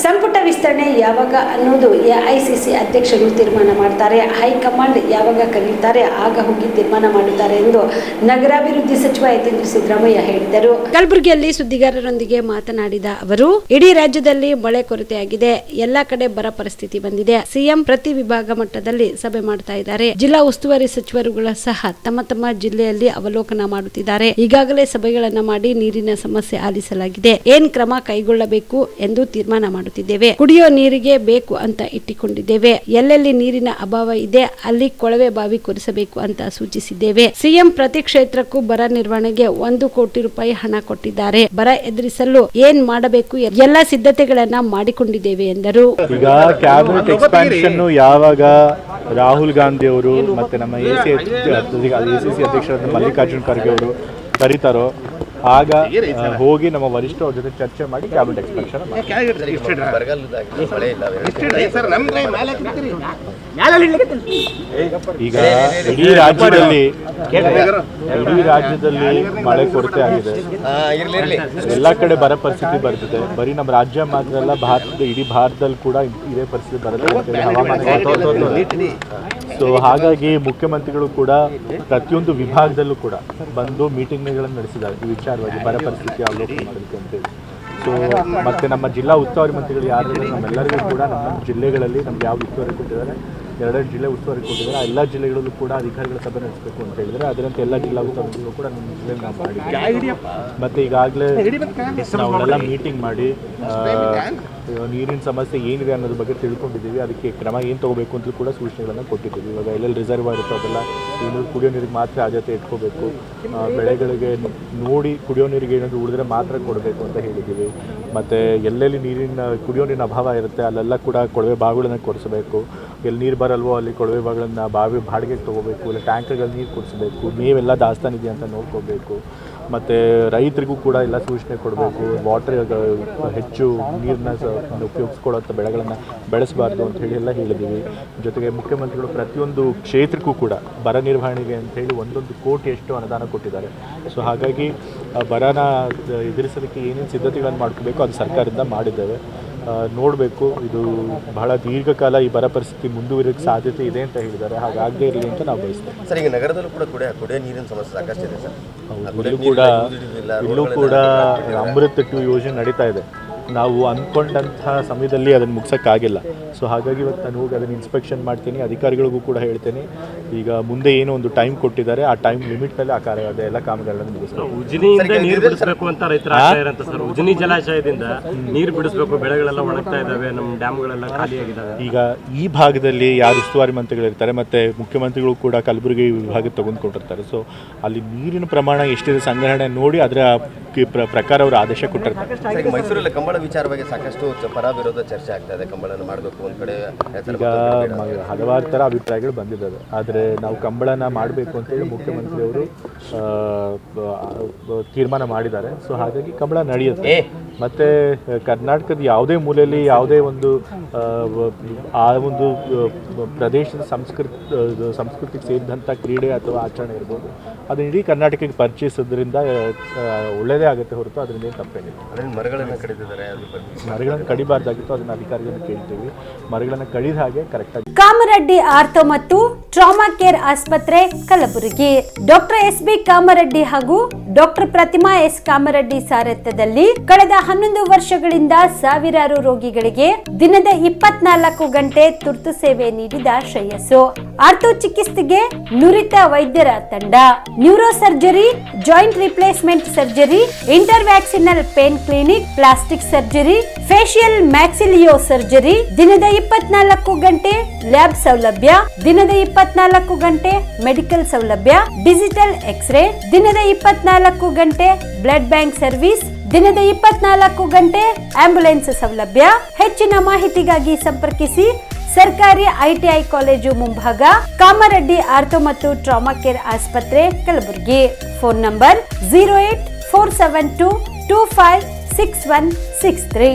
ಸಂಪುಟ ವಿಸ್ತರಣೆ ಯಾವಾಗ ಅನ್ನೋದು ಎಐಸಿಸಿ ಅಧ್ಯಕ್ಷರು ತೀರ್ಮಾನ ಮಾಡ್ತಾರೆ. ಹೈಕಮಾಂಡ್ ಯಾವಾಗ ಕರೆಯುತ್ತಾರೆ ಆಗ ಹೋಗಿ ತೀರ್ಮಾನ ಮಾಡುತ್ತಾರೆ ಎಂದು ನಗರಾಭಿವೃದ್ಧಿ ಸಚಿವ ಯತೀಂದ್ರ ಸಿದ್ದರಾಮಯ್ಯ ಹೇಳಿದರು. ಕಲಬುರಗಿಯಲ್ಲಿ ಸುದ್ದಿಗಾರರೊಂದಿಗೆ ಮಾತನಾಡಿದ ಅವರು, ಇಡೀ ರಾಜ್ಯದಲ್ಲಿ ಮಳೆ ಕೊರತೆಯಾಗಿದೆ. ಎಲ್ಲಾ ಕಡೆ ಬರ ಪರಿಸ್ಥಿತಿ ಬಂದಿದೆ. ಸಿಎಂ ಪ್ರತಿ ವಿಭಾಗ ಮಟ್ಟದಲ್ಲಿ ಸಭೆ ಮಾಡ್ತಾ ಇದ್ದಾರೆ. ಜಿಲ್ಲಾ ಉಸ್ತುವಾರಿ ಸಚಿವರುಗಳ ಸಹ ತಮ್ಮ ತಮ್ಮ ಜಿಲ್ಲೆಯಲ್ಲಿ ಅವಲೋಕನ ಮಾಡುತ್ತಿದ್ದಾರೆ. ಈಗಾಗಲೇ ಸಭೆಗಳನ್ನ ಮಾಡಿ ನೀರಿನ ಸಮಸ್ಯೆ ಆಲಿಸಲಾಗಿದೆ. ಏನ್ ಕ್ರಮ ಕೈಗೊಳ್ಳಬೇಕು ಎಂದು ತೀರ್ಮಾನ ಮಾಡುತ್ತಿದ್ದೇವೆ. ಕುಡಿಯೋ ನೀರಿಗೆ ಬೇಕು ಅಂತ ಇಟ್ಟಿಕೊಂಡಿದ್ದೇವೆ. ಎಲ್ಲೆಲ್ಲಿ ನೀರಿನ ಅಭಾವ ಇದೆ ಅಲ್ಲಿ ಕೊಳವೆ ಬಾವಿ ಕೊರೆಸಬೇಕು ಅಂತ ಸೂಚಿಸಿದ್ದೇವೆ. ಸಿಎಂ ಪ್ರತಿ ಕ್ಷೇತ್ರಕ್ಕೂ ಬರ ನಿರ್ವಹಣೆಗೆ 1 ಕೋಟಿ ರೂಪಾಯಿ ಹಣ ಕೊಟ್ಟಿದ್ದಾರೆ. ಬರ ಎದುರಿಸಲು ಏನ್ ಮಾಡಬೇಕು ಎಲ್ಲ ಸಿದ್ಧತೆಗಳನ್ನ ಮಾಡಿಕೊಂಡಿದ್ದೇವೆ ಎಂದರು. ಈಗ ಕ್ಯಾಬಿನೆಟ್ ಎಕ್ಸ್ಪಾನ್ಷನ್ ಯಾವಾಗ ರಾಹುಲ್ ಗಾಂಧಿ ಅವರು ಮತ್ತೆ ನಮ್ಮ ಎಸಿಸಿ ಅಧ್ಯಕ್ಷರಾದ ಮಲ್ಲಿಕಾರ್ಜುನ್ ಖರ್ಗೆ ಅವರು ಕರೀತಾರೋ ಆಗ ಹೋಗಿ ನಮ್ಮ ವರಿಷ್ಠರ ಜೊತೆ ಚರ್ಚೆ ಮಾಡಿ ಕ್ಯಾಬಿನೆಟ್ ಎಕ್ಸ್ಪಾನ್ಷನ್ ಈಗ ಇಡೀ ರಾಜ್ಯದಲ್ಲಿ ಮಳೆ ಕೊರತೆ ಆಗಿದೆ. ಎಲ್ಲ ಕಡೆ ಬರ ಪರಿಸ್ಥಿತಿ ಬರ್ತಿದೆ. ಬರೀ ನಮ್ಮ ರಾಜ್ಯ ಮಾತ್ರ ಅಲ್ಲ, ಇಡೀ ಭಾರತದಲ್ಲಿ ಕೂಡ ಇದೇ ಪರಿಸ್ಥಿತಿ ಬರುತ್ತೆ ಹವಾಮಾನ. ಸೊ ಹಾಗಾಗಿ ಮುಖ್ಯಮಂತ್ರಿಗಳು ಕೂಡ ಪ್ರತಿಯೊಂದು ವಿಭಾಗದಲ್ಲೂ ಕೂಡ ಬಂದು ಮೀಟಿಂಗ್ಗಳನ್ನು ನಡೆಸಿದ್ದಾರೆ ಈ ವಿಚಾರವಾಗಿ ಬರ ಪರಿಸ್ಥಿತಿ ಅವಲೋಕನ ಮಾಡಲಿಕ್ಕೆ ಅಂತೇಳಿ. ಸೊ ಮತ್ತು ನಮ್ಮ ಜಿಲ್ಲಾ ಉಸ್ತುವಾರಿ ಮಂತ್ರಿಗಳು ಯಾರು ನಮ್ಮೆಲ್ಲರಿಗೂ ಕೂಡ ನಮ್ಮ ಜಿಲ್ಲೆಗಳಲ್ಲಿ ನಮ್ಗೆ ಯಾವ ಉಸ್ತುವಾರಿ ಕೊಟ್ಟಿದ್ದಾರೆ, 2 ಜಿಲ್ಲೆ ಉಸ್ತುವಾರಿ ಕೊಟ್ಟಿದ್ದಾರೆ. ಆ ಎಲ್ಲ ಜಿಲ್ಲೆಗಳಲ್ಲೂ ಕೂಡ ಅಧಿಕಾರಿಗಳ ಸಭೆ ನಡೆಸಬೇಕು ಅಂತ ಹೇಳಿದರೆ ಅದರಂತೆ ಎಲ್ಲ ಜಿಲ್ಲಾ ಉಸ್ತುವಾರಿಗಳು ಕೂಡ ನಮ್ಮ ಜಿಲ್ಲೆಯಲ್ಲಿ ನಾವು ಮಾಡಿದ್ದೀವಿ. ಮತ್ತು ಈಗಾಗಲೇ ನಾವೆಲ್ಲ ಮೀಟಿಂಗ್ ಮಾಡಿ ನೀರಿನ ಸಮಸ್ಯೆ ಏನಿದೆ ಅನ್ನೋದ್ರ ಬಗ್ಗೆ ತಿಳ್ಕೊಂಡಿದ್ದೀವಿ. ಅದಕ್ಕೆ ಕ್ರಮ ಏನು ತೊಗೋಬೇಕು ಅಂತ ಕೂಡ ಸೂಚನೆಗಳನ್ನು ಕೊಟ್ಟಿದ್ದೀವಿ. ಇವಾಗ ಎಲ್ಲೆಲ್ಲಿ ರಿಸರ್ವಾಯರ್ ಇರ್ತೋ ಅದೆಲ್ಲ ಕುಡಿಯೋ ನೀರಿಗೆ ಮಾತ್ರ ಆದ್ಯತೆ ಇಟ್ಕೋಬೇಕು. ಬೆಳೆಗಳಿಗೆ ನೋಡಿ ಕುಡಿಯೋ ನೀರಿಗೆ ಏನಾದರೂ ಉಳಿದ್ರೆ ಮಾತ್ರ ಕೊಡಬೇಕು ಅಂತ ಹೇಳಿದ್ದೀವಿ. ಮತ್ತು ಎಲ್ಲೆಲ್ಲಿ ಕುಡಿಯೋ ನೀರಿನ ಅಭಾವ ಇರುತ್ತೆ ಅಲ್ಲೆಲ್ಲ ಕೂಡ ಕೊಳವೆ ಬಾವಿಗಳನ್ನು ಕೊಡಿಸಬೇಕು. ಎಲ್ಲಿ ನೀರು ಬರಲ್ವೋ ಅಲ್ಲಿ ಕೊಳವೆ ಬಾವಿಗಳನ್ನು ಬಾಡಿಗೆಗೆ ತೊಗೋಬೇಕು. ಇಲ್ಲ ಟ್ಯಾಂಕರ್ಗಳಲ್ಲಿ ನೀರು ಕೊಡಿಸಬೇಕು. ಮೇವೆಲ್ಲ ದಾಸ್ತಾನಿದೆ ಅಂತ ನೋಡ್ಕೋಬೇಕು. ಮತ್ತು ರೈತರಿಗೂ ಕೂಡ ಎಲ್ಲ ಸೂಚನೆ ಕೊಡಬೇಕು. ಹೆಚ್ಚು ನೀರನ್ನ ಉಪಯೋಗಿಸ್ಕೊಳ್ಳೋಂಥ ಬೆಳೆಗಳನ್ನು ಬೆಳೆಸಬಾರ್ದು ಅಂತ ಹೇಳಿ ಎಲ್ಲ ಹೇಳಿದ್ದೀವಿ. ಜೊತೆಗೆ ಮುಖ್ಯಮಂತ್ರಿಗಳು ಪ್ರತಿಯೊಂದು ಕ್ಷೇತ್ರಕ್ಕೂ ಕೂಡ ಬರ ನಿರ್ವಹಣೆಗೆ ಅಂಥೇಳಿ 1 ಕೋಟಿಯಷ್ಟು ಅನುದಾನ ಕೊಟ್ಟಿದ್ದಾರೆ. ಸೊ ಹಾಗಾಗಿ ಬರನ ಎದುರಿಸೋದಕ್ಕೆ ಏನೇನು ಸಿದ್ಧತೆಗಳನ್ನು ಮಾಡ್ಕೋಬೇಕು ಅದು ಸರ್ಕಾರದಿಂದ ಮಾಡಿದ್ದೇವೆ. ನೋಡಬೇಕು, ಇದು ಬಹಳ ದೀರ್ಘಕಾಲ ಈ ಬರ ಪರಿಸ್ಥಿತಿ ಮುಂದುವರಿಯೋಕ್ಕೆ ಸಾಧ್ಯತೆ ಇದೆ ಅಂತ ಹೇಳಿದ್ದಾರೆ. ಹಾಗಾಗದೇ ಇರಲಿ ಅಂತ ನಾವು ಬಯಸ್ತೇವೆ. ಸರ್, ಈಗ ನಗರದಲ್ಲೂ ಕೂಡ ಕುಡಿಯೋ ನೀರಿನ ಸಮಸ್ಯೆ ಸಾಕಷ್ಟಿದೆ ಸರ್. ಇಲ್ಲೂ ಕೂಡ ಅಮೃತ್ 2 ಯೋಜನೆ ನಡೀತಾ ಇದೆ. ನಾವು ಅಂದ್ಕೊಂಡಂಥ ಸಮಯದಲ್ಲಿ ಅದನ್ನು ಮುಗಿಸೋಕ್ಕಾಗಿಲ್ಲ. ಸೊ ಹಾಗಾಗಿ ಇವತ್ತು ನಾನು ಹೋಗಿ ಅದನ್ನು ಇನ್ಸ್ಪೆಕ್ಷನ್ ಮಾಡ್ತೀನಿ. ಅಧಿಕಾರಿಗಳಿಗೂ ಕೂಡ ಹೇಳ್ತೇನೆ. ಈಗ ಮುಂದೆ ಏನೋ ಒಂದು ಟೈಮ್ ಕೊಟ್ಟಿದ್ದಾರೆ, ಆ ಟೈಮ್ ಲಿಮಿಟ್ನಲ್ಲಿ ಆ ಕಾರ್ಯ ಎಲ್ಲ ಕಾಮಗಾರಿಗಳನ್ನು ಮುಗಿಸ್ಬೇಕು. ಉಜಿನಿಯಿಂದ ನೀರು ಬಿಡಿಸಬೇಕು ಅಂತ ರೈತರ ಆಶಯ ಇರುತ್ತೆ ಸರ್. ಉಜಿನಿ ಜಲಾಶಯದಿಂದ ನೀರು ಬಿಡಿಸಬೇಕು. ಬೆಳೆಗಳೆಲ್ಲ ಒಣಗ್ತಾ ಇದ್ದಾವೆ, ನಮ್ಮ ಡ್ಯಾಮ್ಗಳೆಲ್ಲ ಖಾಲಿಯಾಗಿದ್ದಾವೆ. ಈಗ ಈ ಭಾಗದಲ್ಲಿ ಯಾರು ಉಸ್ತುವಾರಿ ಮಂತ್ರಿಗಳಿರ್ತಾರೆ ಮತ್ತು ಮುಖ್ಯಮಂತ್ರಿಗಳು ಕೂಡ ಕಲಬುರಗಿ ವಿಭಾಗಕ್ಕೆ ತೆಗೆದುಕೊಂಡಿರ್ತಾರೆ. ಸೊ ಅಲ್ಲಿ ನೀರಿನ ಪ್ರಮಾಣ ಎಷ್ಟಿದೆ ಸಂಗ್ರಹಣೆ ನೋಡಿ ಅದರ ಪ್ರಕಾರ ಅವರು ಆದೇಶ ಕೊಟ್ಟಿರ್ತಾರೆ. ಮೈಸೂರಲ್ಲಿ ಕಂಬಳ ವಿಚಾರವಾಗಿ ಸಾಕಷ್ಟು ಪರ ವಿರೋಧ ಚರ್ಚೆ ಆಗ್ತಾ ಇದೆ. ಕಂಬಳನ ಮಾಡಬೇಕು ಒಂದು ಕಡೆ, ಈಗ ಹಲವಾರು ಥರ ಅಭಿಪ್ರಾಯಗಳು ಬಂದಿದ್ದಾವೆ. ಆದರೆ ನಾವು ಕಂಬಳನ ಮಾಡಬೇಕು ಅಂತೇಳಿ ಮುಖ್ಯಮಂತ್ರಿಯವರು ತೀರ್ಮಾನ ಮಾಡಿದ್ದಾರೆ. ಸೊ ಹಾಗಾಗಿ ಕಂಬಳ ನಡೆಯುತ್ತೆ. ಮತ್ತು ಕರ್ನಾಟಕದ ಯಾವುದೇ ಮೂಲೆಯಲ್ಲಿ ಯಾವುದೇ ಒಂದು ಆ ಒಂದು ಪ್ರದೇಶದ ಸಂಸ್ಕೃತಿಗೆ ಸೇರಿದಂಥ ಕ್ರೀಡೆ ಅಥವಾ ಆಚರಣೆ ಇರ್ಬೋದು, ಅದನ್ನ ಇಡೀ ಕರ್ನಾಟಕಕ್ಕೆ ಪರಿಚಯಿಸೋದ್ರಿಂದ ಒಳ್ಳೆಯದೇ ಆಗುತ್ತೆ ಹೊರತು ಅದರಿಂದ ಏನು ತಪ್ಪೇನಿಲ್ಲ. ಮರಗಳನ್ನು ಕಡಿಬಾರ್ದಾಗಿತ್ತು, ಅದನ್ನು ಅಧಿಕಾರಿಗಳನ್ನು ಕೇಳ್ತೀವಿ. ಮರಗಳನ್ನು ಕಡಿದ ಹಾಗೆ ಕರೆಕ್ಟಾಗಿ. ಕಾಮರೆಡ್ಡಿ ಆರ್ಥೋ ಮತ್ತು ಟ್ರಾಮಾ ಕೇರ್ ಆಸ್ಪತ್ರೆ ಕಲಬುರಗಿ. ಡಾಕ್ಟರ್ SB ಕಾಮರೆಡ್ಡಿ ಹಾಗೂ ಡಾಕ್ಟರ್ ಪ್ರತಿಮಾ S ಕಾಮರೆಡ್ಡಿ ಸಾರಥ್ಯದಲ್ಲಿ ಕಳೆದ 11 ವರ್ಷಗಳಿಂದ ಸಾವಿರಾರು ರೋಗಿಗಳಿಗೆ ದಿನದ 24 ಗಂಟೆ ತುರ್ತು ಸೇವೆ ನೀಡಿದ ಶ್ರೇಯಸ್ಸು. ಆರ್ಥೋ ಚಿಕಿತ್ಸೆಗೆ ನುರಿತ ವೈದ್ಯರ ತಂಡ, neuro surgery, joint replacement surgery, interventional pain clinic, plastic surgery, facial maxillo surgery, ದಿನದ 24 ಗಂಟೆ ಲ್ಯಾಬ್ ಸೌಲಭ್ಯ, ದಿನದ 24 ಗಂಟೆ ಮೆಡಿಕಲ್ ಸೌಲಭ್ಯ, ಡಿಜಿಟಲ್ ಎಕ್ಸ್ರೇ, ದಿನದ 24 ಗಂಟೆ ಬ್ಲಡ್ ಬ್ಯಾಂಕ್ ಸರ್ವಿಸ್, ದಿನದ 24 ಗಂಟೆ ಆಂಬ್ಯುಲೆನ್ಸ್ ಸೌಲಭ್ಯ. ಹೆಚ್ಚಿನ ಮಾಹಿತಿಗಾಗಿ ಸಂಪರ್ಕಿಸಿ ಸರ್ಕಾರಿ ITI ಕಾಲೇಜು ಮುಂಭಾಗ, ಕಾಮರೆಡ್ಡಿ ಆರ್ಥೋ ಮತ್ತು ಟ್ರಾಮಾ ಕೇರ್ ಆಸ್ಪತ್ರೆ ಕಲಬುರಗಿ. Phone number 084722566163.